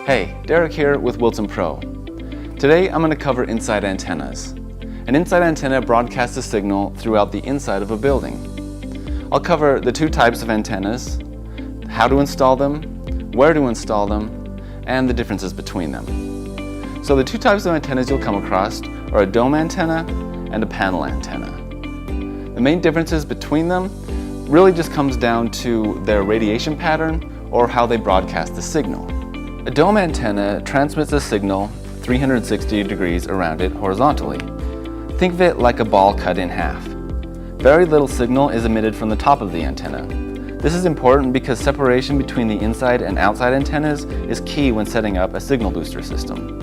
Hey, Derek here with Wilson Pro. Today I'm going to cover inside antennas. An inside antenna broadcasts a signal throughout the inside of a building. I'll cover the two types of antennas, how to install them, where to install them, and the differences between them. So the two types of antennas you'll come across are a dome antenna and a panel antenna. The main differences between them really just comes down to their radiation pattern or how they broadcast the signal. A dome antenna transmits a signal 360 degrees around it horizontally. Think of it like a ball cut in half. Very little signal is emitted from the top of the antenna. This is important because separation between the inside and outside antennas is key when setting up a signal booster system.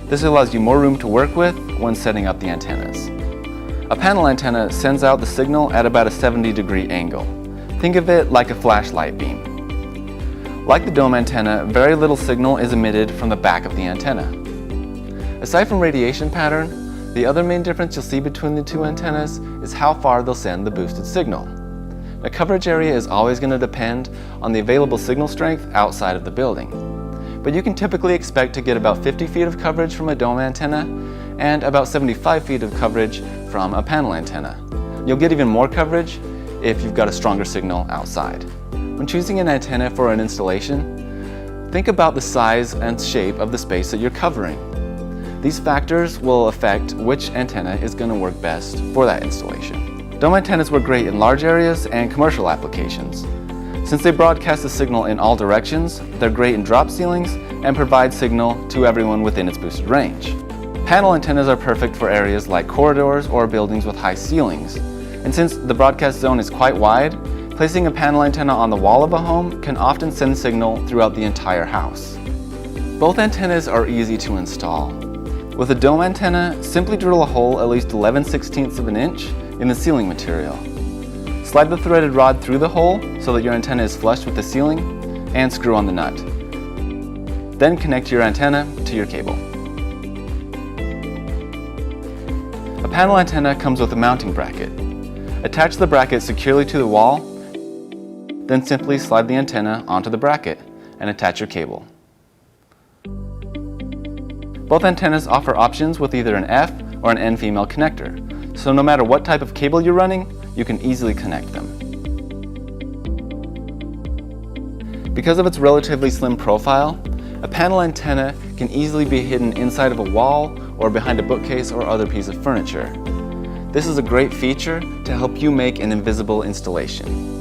This allows you more room to work with when setting up the antennas. A panel antenna sends out the signal at about a 70-degree angle. Think of it like a flashlight beam. Like the dome antenna, very little signal is emitted from the back of the antenna. Aside from radiation pattern, the other main difference you'll see between the two antennas is how far they'll send the boosted signal. The coverage area is always going to depend on the available signal strength outside of the building. But you can typically expect to get about 50 feet of coverage from a dome antenna and about 75 feet of coverage from a panel antenna. You'll get even more coverage if you've got a stronger signal outside. When choosing an antenna for an installation, think about the size and shape of the space that you're covering. These factors will affect which antenna is going to work best for that installation. Dome antennas work great in large areas and commercial applications. Since they broadcast the signal in all directions, they're great in drop ceilings and provide signal to everyone within its boosted range. Panel antennas are perfect for areas like corridors or buildings with high ceilings. And since the broadcast zone is quite wide, placing a panel antenna on the wall of a home can often send signal throughout the entire house. Both antennas are easy to install. With a dome antenna, simply drill a hole at least 11/16 of an inch in the ceiling material. Slide the threaded rod through the hole so that your antenna is flush with the ceiling and screw on the nut. Then connect your antenna to your cable. A panel antenna comes with a mounting bracket. Attach the bracket securely to the wall, then simply slide the antenna onto the bracket and attach your cable. Both antennas offer options with either an F or an N female connector, so no matter what type of cable you're running, you can easily connect them. Because of its relatively slim profile, a panel antenna can easily be hidden inside of a wall or behind a bookcase or other piece of furniture. This is a great feature to help you make an invisible installation.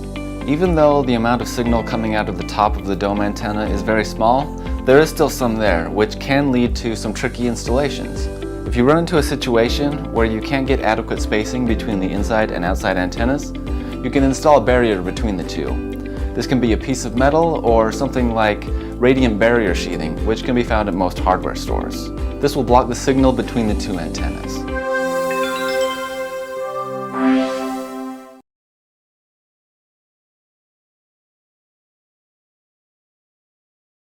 Even though the amount of signal coming out of the top of the dome antenna is very small, there is still some there, which can lead to some tricky installations. If you run into a situation where you can't get adequate spacing between the inside and outside antennas, you can install a barrier between the two. This can be a piece of metal or something like radiant barrier sheathing, which can be found at most hardware stores. This will block the signal between the two antennas.